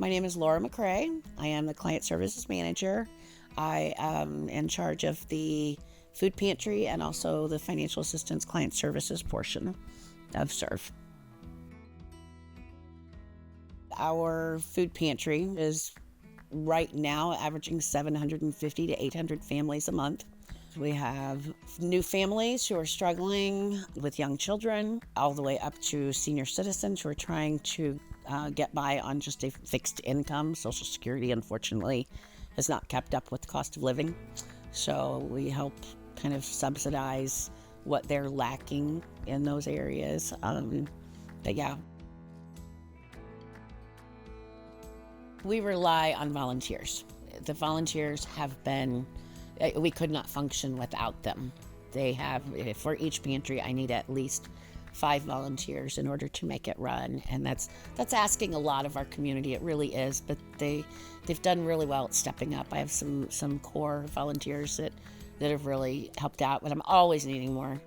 My name is Laura McCrae. I am the Client Services Manager. I am in charge of the food pantry and also the financial assistance client services portion of SERVE. Our food pantry is right now averaging 750 to 800 families a month. We have new families who are struggling with young children, all the way up to senior citizens who are trying to get by on just a fixed income. Social Security, unfortunately, has not kept up with the cost of living. So we help kind of subsidize what they're lacking in those areas. But yeah. We rely on volunteers. The volunteers have been, we could not function without them. They have, for each pantry, I need at least 5 volunteers in order to make it run. And that's asking a lot of our community. It really is, but they've done really well at stepping up. I have some core volunteers that have really helped out, but I'm always needing more.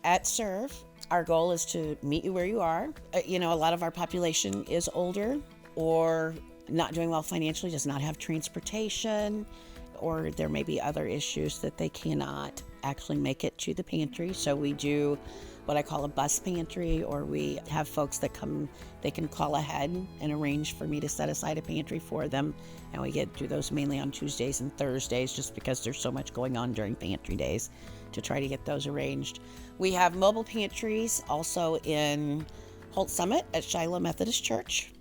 At SERVE, our goal is to meet you where you are. A lot of our population is older or not doing well financially, does not have transportation, or there may be other issues that they cannot actually make it to the pantry. So we do what I call a bus pantry, or we have folks that come, they can call ahead and arrange for me to set aside a pantry for them. And we do those mainly on Tuesdays and Thursdays, just because there's so much going on during pantry days to try to get those arranged. We have mobile pantries also in Holt Summit at Shiloh Methodist Church,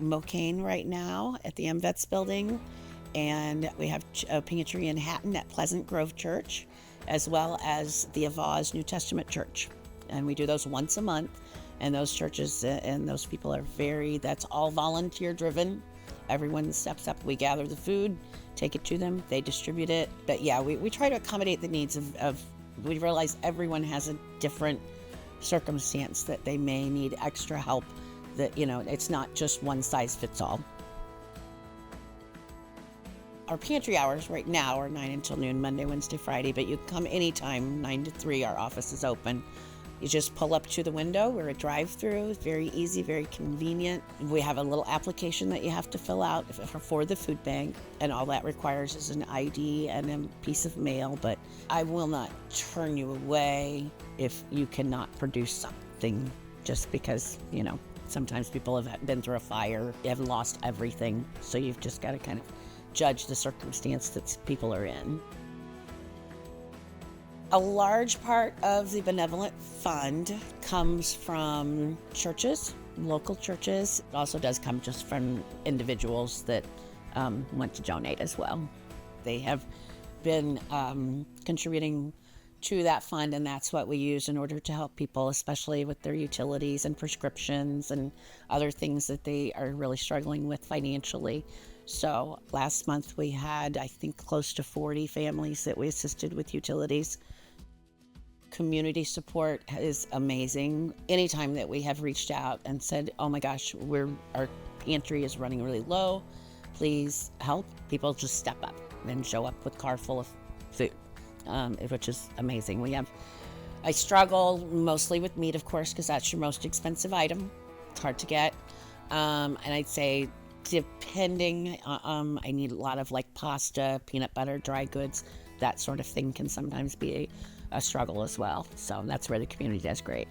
Mocaine right now at the MVets building, and we have a pantry in Hatton at Pleasant Grove Church, as well as the Avaz New Testament Church. And we do those once a month, and those churches and those people are that's all volunteer driven. Everyone steps up. We gather the food, take it to them, they distribute it. But yeah, we try to accommodate the needs of we realize everyone has a different circumstance that they may need extra help, that, it's not just one size fits all. Our pantry hours right now are 9 until noon, Monday, Wednesday, Friday, but you can come anytime, 9 to 3, our office is open. You just pull up to the window. We're a drive-through. It's very easy, very convenient. We have a little application that you have to fill out for the food bank, and all that requires is an ID and a piece of mail. But I will not turn you away if you cannot produce something, just because, sometimes people have been through a fire, they have lost everything. So you've just got to kind of judge the circumstance that people are in. A large part of the benevolent fund comes from churches, local churches. It also does come just from individuals that want to donate as well. They have been contributing to that fund, and that's what we use in order to help people, especially with their utilities and prescriptions and other things that they are really struggling with financially. So last month we had, I think, close to 40 families that we assisted with utilities. Community support is amazing. Anytime that we have reached out and said, oh my gosh, our pantry is running really low, please help, people just step up and show up with a car full of food, which is amazing. I struggle mostly with meat, of course, because that's your most expensive item. It's hard to get. And I'd say depending, I need a lot of like pasta, peanut butter, dry goods, that sort of thing can sometimes be a struggle as well. So that's where the community does great.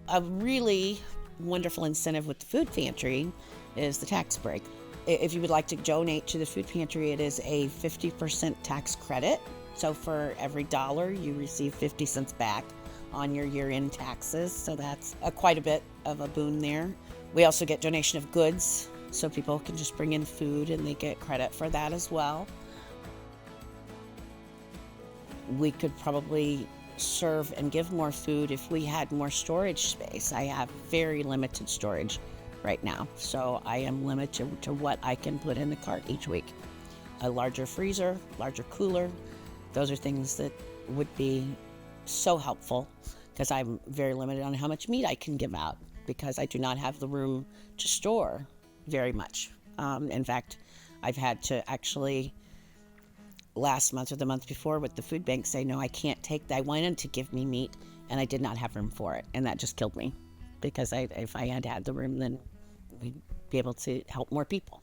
A really wonderful incentive with the food pantry is the tax break. If you would like to donate to the food pantry, it is a 50% tax credit. So for every dollar, you receive 50 cents back on your year-end taxes. So that's quite a bit of a boon there. We also get donation of goods, so people can just bring in food and they get credit for that as well. We could probably serve and give more food if we had more storage space. I have very limited storage right now, so I am limited to what I can put in the cart each week. A larger freezer, larger cooler, those are things that would be so helpful, because I'm very limited on how much meat I can give out, because I do not have the room to store very much. In fact, I've had to actually last month or the month before with the food bank say, no, I can't take that. I wanted to give me meat and I did not have room for it. And that just killed me, because if I had had the room, then we'd be able to help more people.